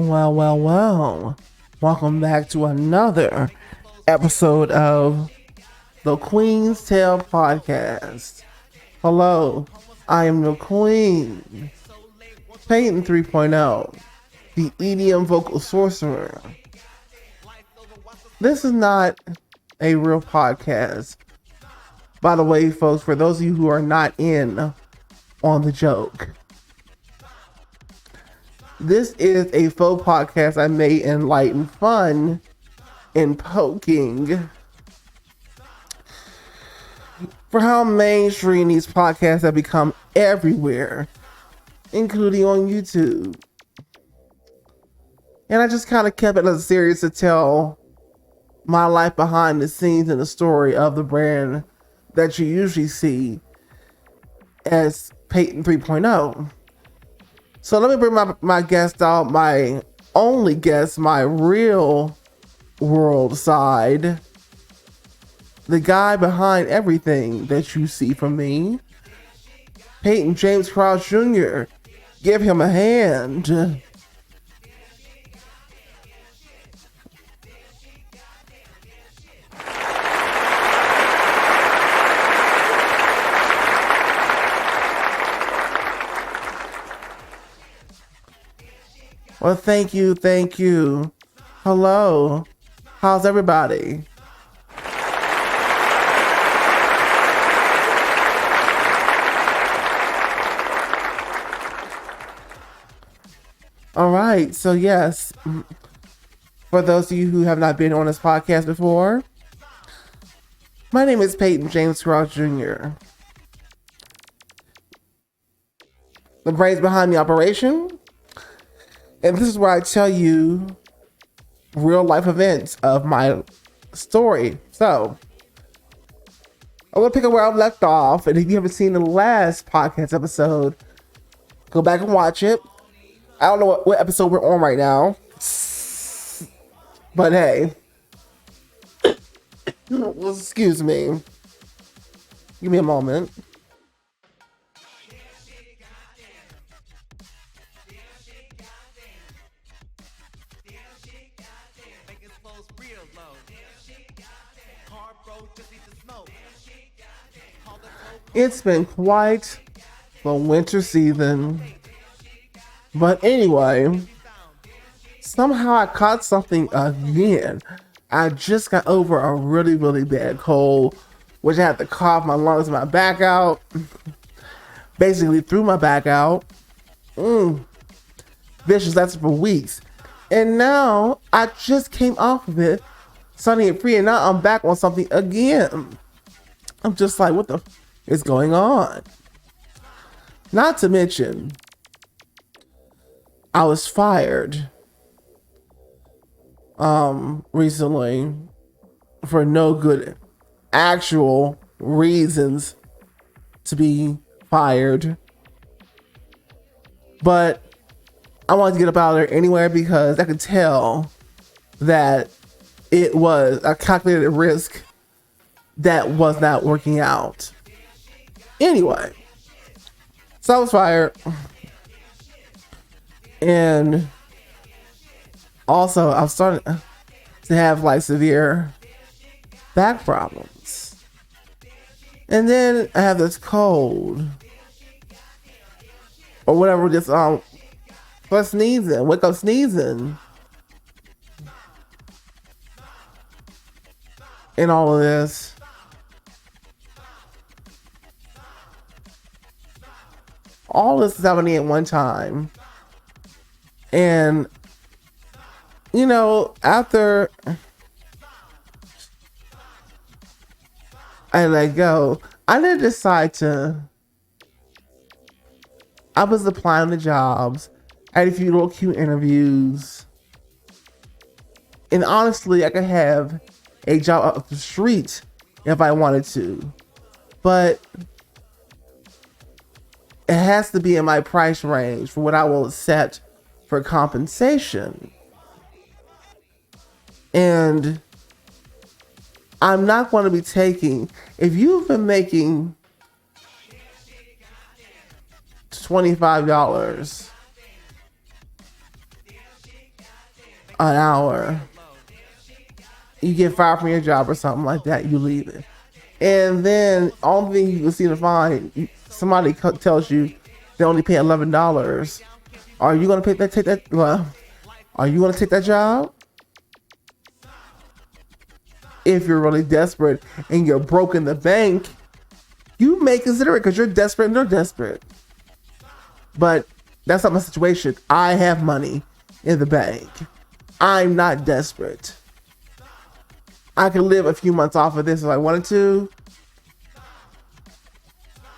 Well. Welcome back to another episode of the Queen's Tale Podcast. Hello, I am the Queen, Peyton 3.0, the EDM vocal sorcerer. This is not a real podcast. By the way, folks, for those of you who are not in on the joke, this is a faux podcast I made in light and fun and poking for how mainstream these podcasts have become everywhere, including on YouTube. And I just kind of kept it as a series to tell my life behind the scenes and the story of the brand that you usually see as Peyton 3.0. So let me bring my guest out, my only guest, my real world side. The guy behind everything that you see from me, Peyton James Krause Jr. Give him a hand. Well, thank you. Hello. How's everybody? All right. So yes, for those of you who have not been on this podcast before, my name is Peyton James Krause Jr. The brains behind the operation. And this is where I tell you real life events of my story. So, I'm going to pick up where I left off. And if you haven't seen the last podcast episode, go back and watch it. I don't know what episode we're on right now. But hey. Excuse me. Give me a moment. It's been quite the winter season. But anyway, somehow I caught something again. I just got over a really, really bad cold, which I had to cough my lungs and my back out. Basically threw my back out. Vicious, that's for weeks. And now I just came off of it, sunny and free, and now I'm back on something again. I'm just like, what the is going on? Not to mention, I was fired recently for no good actual reasons to be fired. But I wanted to get up out of there anyway because I could tell that it was a calculated risk that was not working out. Anyway, so I was fired. And also I'm starting to have like severe back problems. And then I have this cold. Or whatever, just plus sneezing, wake up sneezing. And all of this. All this is happening at one time. And, you know, after I let go, I didn't decide to. I was applying to jobs. I had a few little cute interviews. And honestly, I could have a job up the street if I wanted to. But it has to be in my price range for what I will accept for compensation. And I'm not going to be taking, if you've been making $25 an hour. You get fired from your job or something like that, you leave it. And then all thing you can see to find, somebody tells you they only pay $11. Are you gonna take that? Well, are you gonna take that job? If you're really desperate and you're broke in the bank, you may consider it because you're desperate and they're desperate. But that's not my situation. I have money in the bank. I'm not desperate. I could live a few months off of this if I wanted to,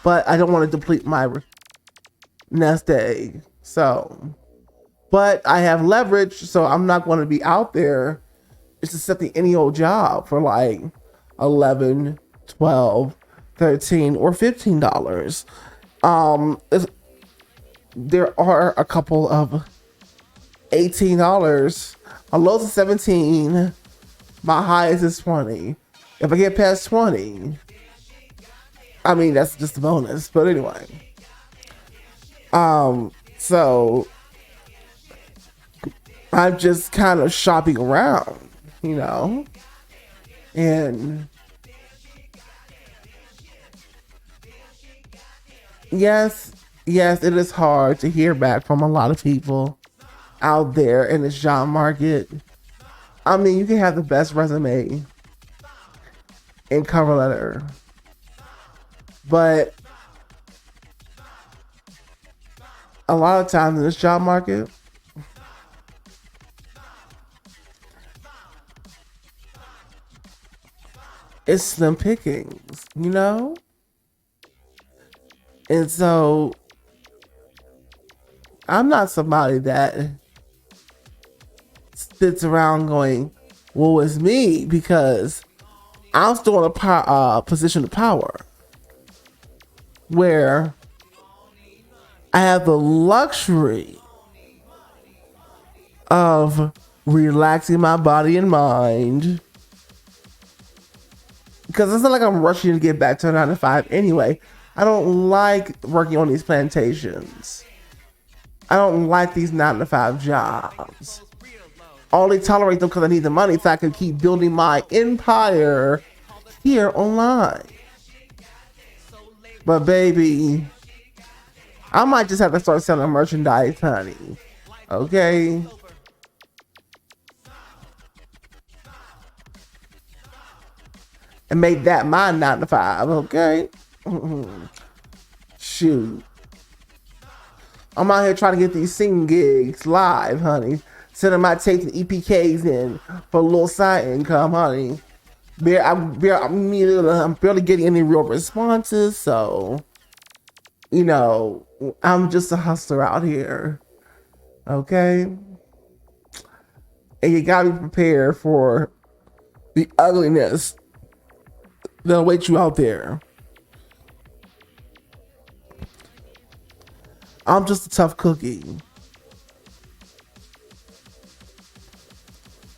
but I don't want to deplete my nest egg. So, but I have leverage, so I'm not going to be out there just accepting any old job for like 11, 12, 13, or $15. There are a couple of $18. My lowest is 17. My highest is 20. If I get past 20, I mean, that's just a bonus. But anyway. So I'm just kind of shopping around, you know, and yes, it is hard to hear back from a lot of people out there in this job market. I mean, you can have the best resume and cover letter, but a lot of times in this job market, it's slim pickings, you know? And so I'm not somebody that sits around going, woe is me, because I'm still in a position of power where I have the luxury of relaxing my body and mind, because it's not like I'm rushing to get back to a 9 to 5 anyway. I don't like working on these plantations. I don't like these 9 to 5 jobs. I only tolerate them because I need the money so I can keep building my empire here online. But baby, I might just have to start selling merchandise, honey. Okay? And make that my 9 to 5, okay? Shoot. I'm out here trying to get these singing gigs live, honey. Sending my tapes and EPKs in for a little side income, honey. I'm barely getting any real responses, so, you know, I'm just a hustler out here, okay? And you gotta be prepared for the ugliness that awaits you out there. I'm just a tough cookie.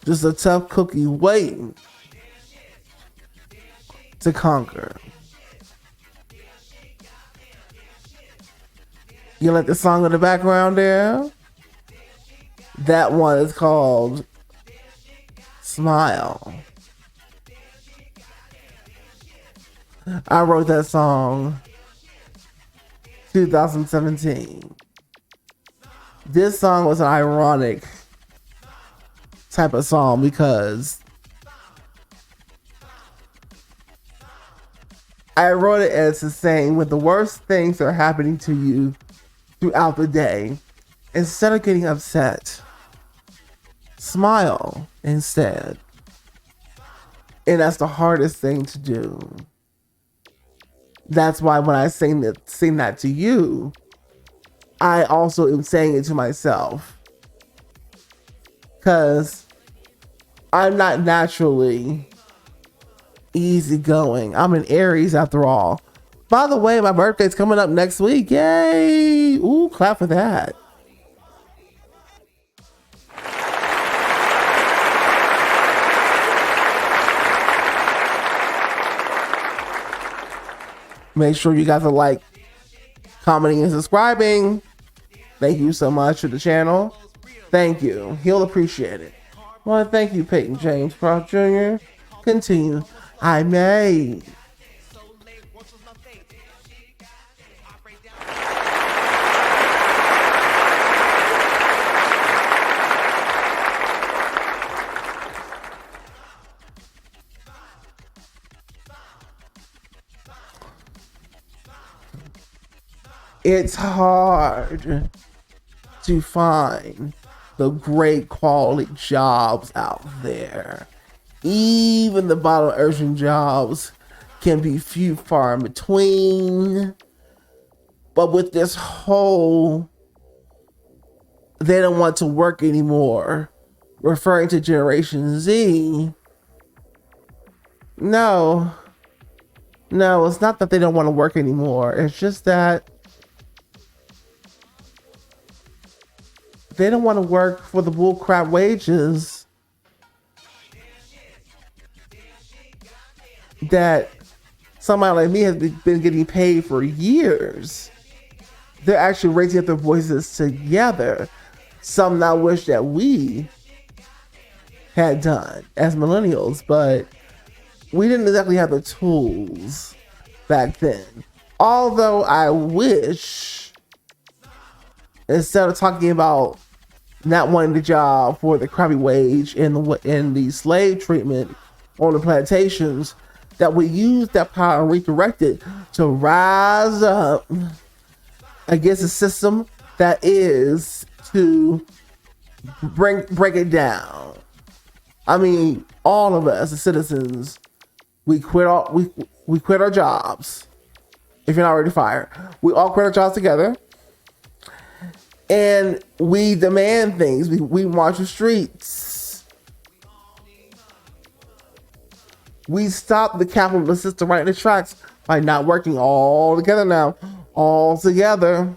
Just a tough cookie waiting to conquer. You like the song in the background there? That one is called Smile. I wrote that song 2017. This song was an ironic type of song because I wrote it as a saying, when the worst things are happening to you throughout the day, instead of getting upset, smile instead. And that's the hardest thing to do. That's why when I sing that to you, I also am saying it to myself. Because I'm not naturally easygoing. I'm an Aries after all. By the way, my birthday's coming up next week. Yay! Ooh, clap for that. Make sure you guys are like, commenting, and subscribing. Thank you so much to the channel. Thank you. He'll appreciate it. Well, thank you, Peyton James Croft Jr. Continue. I may. It's hard to find the great quality jobs out there. Even the bottom urgent jobs can be few far in between. But with this whole they don't want to work anymore, referring to Generation Z, no, it's not that they don't want to work anymore. It's just that they don't want to work for the bullcrap wages that somebody like me has been getting paid for years. They're actually raising up their voices together. Something I wish that we had done as millennials, but we didn't exactly have the tools back then. Although I wish, instead of talking about not wanting the job for the crappy wage and the slave treatment on the plantations, that we use that power and redirect it to rise up against a system that is to break it down. I mean, all of us as citizens, we quit our jobs. If you're not already fired, we all quit our jobs together, and we demand things. We march the streets. We stop the capitalist system right in the tracks by not working all together now. All together.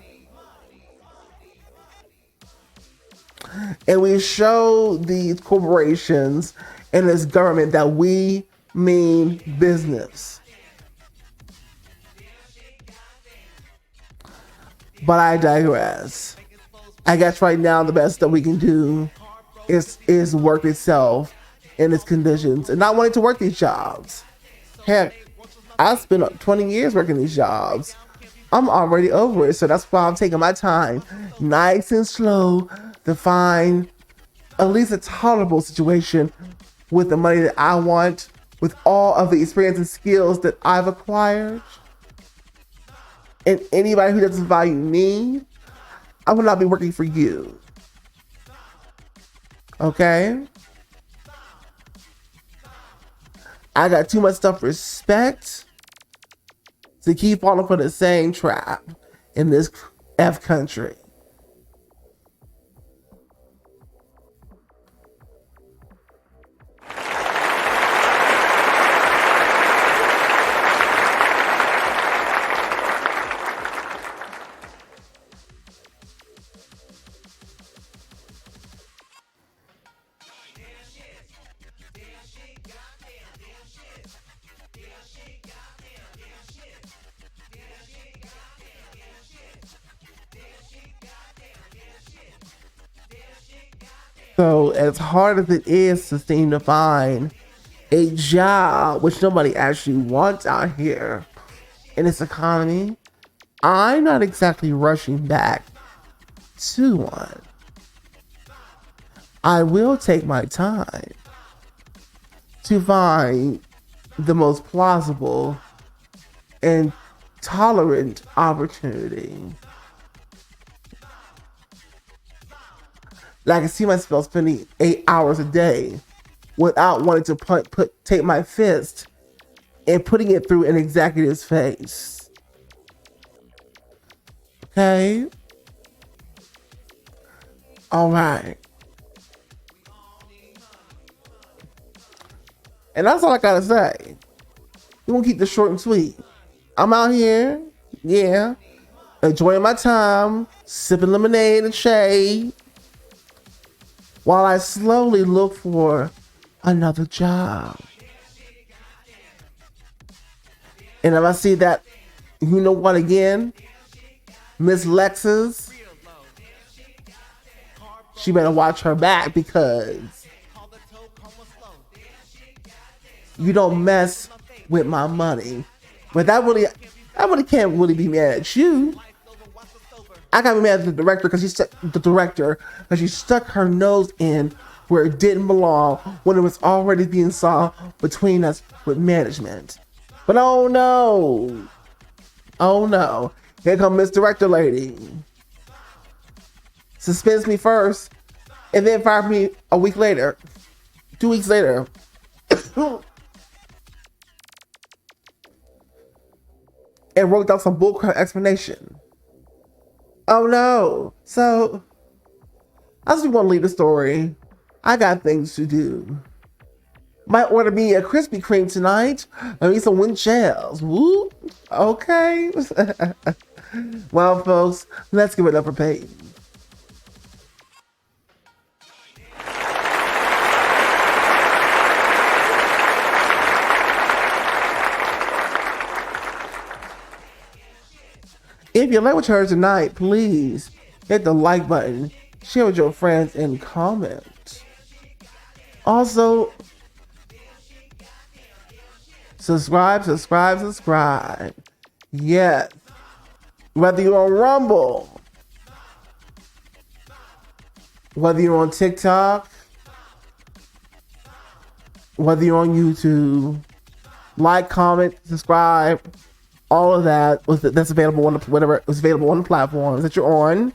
And we show these corporations and this government that we mean business. But I digress. I guess right now the best that we can do is work itself in its conditions and not wanting to work these jobs. Heck, I spent 20 years working these jobs. I'm already over it, so that's why I'm taking my time, nice and slow, to find at least a tolerable situation with the money that I want, with all of the experience and skills that I've acquired. And anybody who doesn't value me, I will not be working for you. Okay? I got too much self-respect to keep falling for the same trap in this F country. So as hard as it is to seem to find a job, which nobody actually wants out here in this economy, I'm not exactly rushing back to one. I will take my time to find the most plausible and tolerant opportunity. Like, I can see myself spending 8 hours a day without wanting to take my fist and putting it through an executive's face. Okay? All right. And that's all I gotta say. We're gonna keep this short and sweet. I'm out here, yeah, enjoying my time, sipping lemonade and shade, while I slowly look for another job. And if I see that, you know what, again, Miss Lexus, she better watch her back, because You don't mess with my money. But I really can't really be mad at you. I gotta be mad at the director because she stuck her nose in where it didn't belong when it was already being solved between us with management. But oh no, here come Miss Director Lady. Suspends me first, and then fired me a week later, 2 weeks later. And wrote down some bullcrap explanation. Oh no. So, I just want to leave the story. I got things to do. Might order me a Krispy Kreme tonight. I need some wind shells. Woo. Okay. Well, folks, let's give it up for Peyton. If you like what you heard tonight, please hit the like button, share with your friends, and comment. Also, subscribe. Yes. Whether you're on Rumble, whether you're on TikTok, whether you're on YouTube, like, comment, subscribe. All of that's available on whatever is available on the platforms that you're on.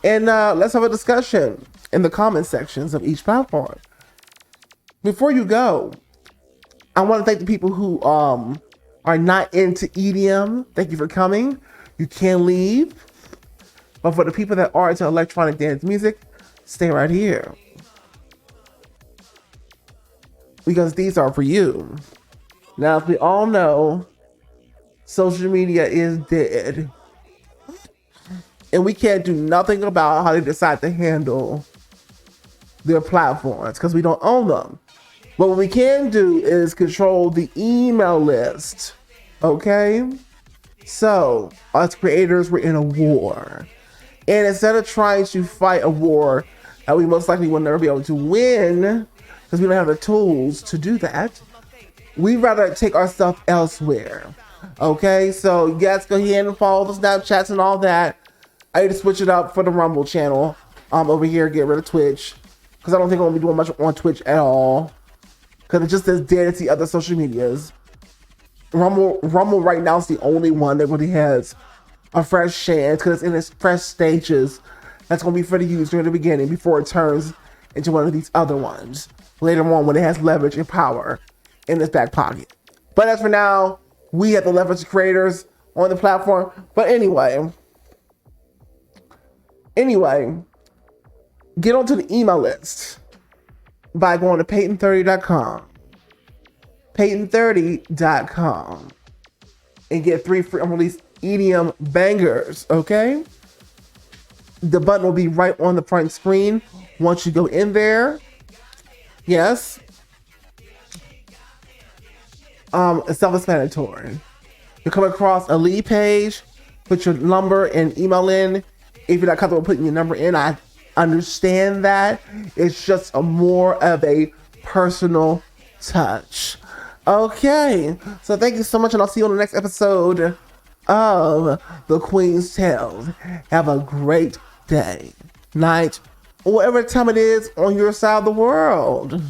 And let's have a discussion in the comment sections of each platform. Before you go, I want to thank the people who are not into EDM. Thank you for coming. You can leave. But for the people that are into electronic dance music, stay right here. Because these are for you. Now, as we all know, social media is dead. And we can't do nothing about how they decide to handle their platforms because we don't own them. But what we can do is control the email list. Okay? So, us creators, we're in a war. And instead of trying to fight a war that we most likely will never be able to win, because we don't have the tools to do that, we'd rather take our stuff elsewhere. Okay, so yes, go ahead and follow the Snapchats and all that. I need to switch it up for the Rumble channel. Over here, get rid of Twitch, because I don't think I'm gonna be doing much on Twitch at all, because it's just as dead as the other social medias. Rumble right now is the only one that really has a fresh chance, because it's in its fresh stages. That's gonna be for the user in the beginning before it turns into one of these other ones later on when it has leverage and power in its back pocket. But as for now, we have the leverage creators on the platform. But anyway, get onto the email list by going to Peyton30.com. Peyton30.com. And get 3 free unreleased EDM bangers, okay? The button will be right on the front screen once you go in there. Yes. It's self-explanatory. You come across a lead page, put your number and email in. If you're not comfortable putting your number in, I understand that. It's just more of a personal touch. Okay, so thank you so much, and I'll see you on the next episode of The Queen's Tales. Have a great day, night, or whatever time it is on your side of the world.